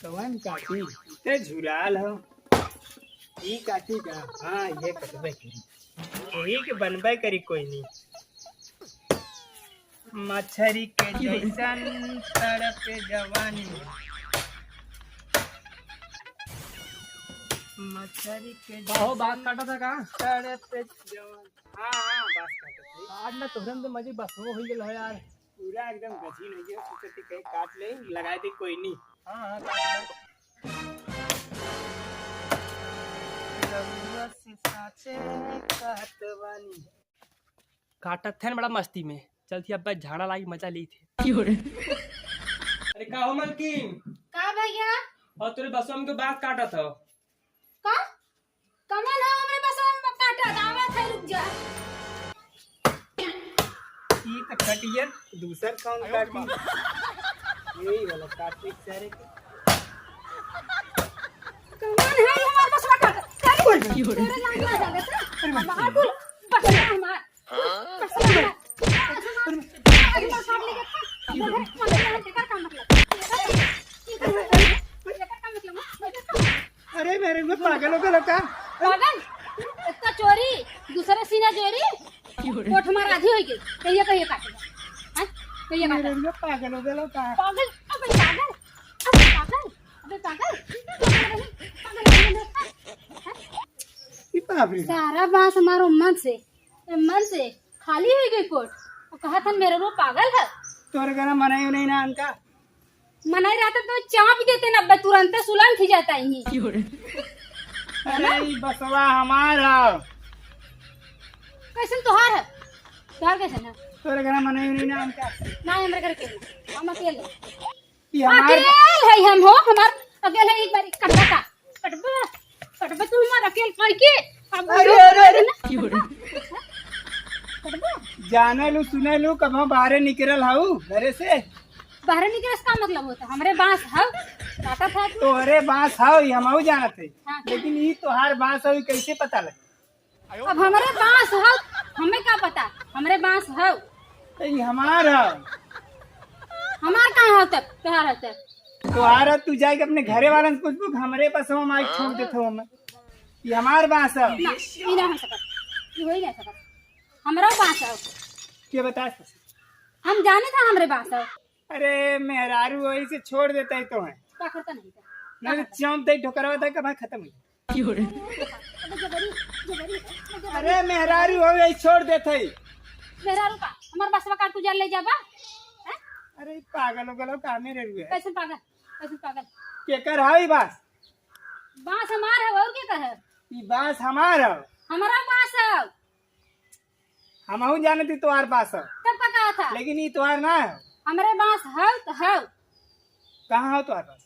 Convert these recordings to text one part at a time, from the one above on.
कवन काटी ते झुराल हो ई काटी का। हाँ ये कटबे करी यही के बनबे करी कोई नहीं। मछरी के जैसन तड़पे जवानी मछरी के बाहो बात काटा था का तड़पे जवानी। हाँ हाँ बात काटा आज ना तोहरम तो मजे बस हो गइल है यार। पूरा एकदम गजीन हो गया सोचती कहीं काट ले लगा दे कोई नहीं। हां हां काट रउआ से साचे कहतवानी काटत थे बड़ा मस्ती में चलती अब झाड़ा लागी मजा ली थी। अरे का हो मलकिन का भैया और तेरे बसवा में तो बात काटा था का कमल है हमरे बस में काटा दावत है रुक जा। ई त कटियर दूसर कौन काटी यही वाला काटी सारे कमल है हमारे बस में काटा तेरी बोल तेरे लाग जाएगा बाहर बोल बस हमार बस हमार अरे बात कर लेगा का मतलब अरे मेरे में पागल हो गया का पागल इतना चोरी दूसरे सीना चोरी कोठ मार आधी होई गई कहिए कहिए काटेगा हैं कहिए मेरे काटेगा में पागल हो गया का पागल अबे पागल अबे पागल ई बाप रे सारा बांस हमारे मन से खाली हो गई कोट और कहा था मेरे रो पागल है। तोरे घर मनाई नहीं ना अनका मनाई रहता तो चाप देते ना अब्बे तुरंत सुलंग थी जाता ही। अरे ई बसवा हमारा कैसन तोहार है तोहार कैसन है तोरे घर मनाई नहीं ना अनका ना हमरे घर के हम अकेले ई हमार अकेले है हम हो हमार अकेले एक बार कटबा तू हमार अकेले कर के अब अरे जाने लू सुने लू कब हम बाहर निकल हाउ घरे से बाहर निकले का मतलब होता हमरे बांस है काटा था तू। तोहरे बांस हाउ ई हमहू जानत है हाँ। लेकिन ई तोहार बांस हाउ ई कैसे पता लगे अब हमारे बांस है हमें क्या पता हमरे बांस है ई हमार हाउ हमार कहाँ है तब तोहार है तब तोहार हाउ, तू जाके अपने घरे वालन से पूछ हमरे पास हम आई छोड़ देते हो मैं ई हमार बांस हाउ ना ई ना हो सकत ई हो ही नहीं सकत हमरा बांस है के बता हम जाने था हमरे बांस है अरे मेहरारू वही से छोड़ देता है तो है क्या करता नहीं था नहीं चौंकते ठोकरवा था कब खत्म हो अबे जबरी अरे मेहरारू हो यही छोड़ देते है मेरा रुका हमार बसवा काट तू जा ले जाबा हैं अरे पागल हो गलो का मेरे रुए कैसे पागल के कर हाई बास बांस हमार है और क्या कहे ई बांस हमार हाउ हमारा बांस है हमहू जानती तोहार बांस हाउ तब का कहा था लेकिन ई तोहार ना है हमरे बांस है तो है कहाँ हो तोहार बांस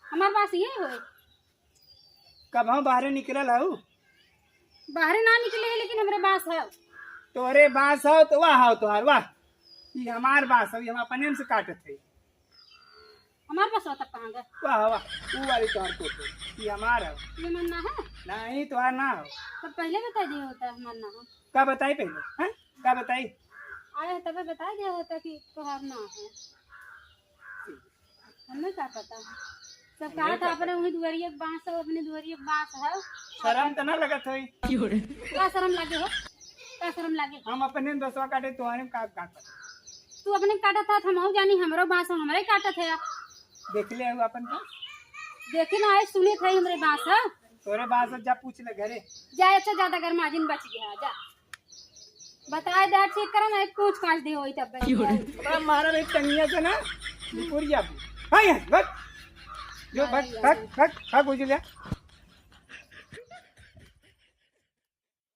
हमार बांस ये हो कब हम बाहर निकलल हाउ बाहर ना निकले है लेकिन हमरे बांस है तोरे बांस हाउ तो वाह हाउ तोहार वाह ई हमार बांस हाउ ई हम अपने से काटत है हमार बसवा तब कहाँ गए वाह वाह तू वाली तोहार को ई हमार हाउ ये मन ना है नहीं तोहार ना हो तब पहले बता दिया होता है मन ना हो का बताई पहले हैं का बताई आया तब बता दिया होता कि तोहार ना है हमें क्या पता सब कहा था अपने वही दुआरिया के बांस है अपने दुआरिया के बांस है शर्म तो ना लगत होई क्या शर्म लागे हो क्या शर्म लागे हम अपने दसवा काटे तुम्हारे का काट तू अपने काटा था हम जानी हमरो बांस हमरे काटा थे देख ले हूँ अपन का देखे ना आए सुने थे हमरे बांस है तोरे बात से जा पूछ ले घरे जा अच्छा ज्यादा घर माजिन बच गया जा बताए दैट चेक करा ना पूछ कांच दे होई तब बड़ा मारा रे टंगिया से ना पूरी जा हां भाग जो भाग भाग भाग भाग हो जा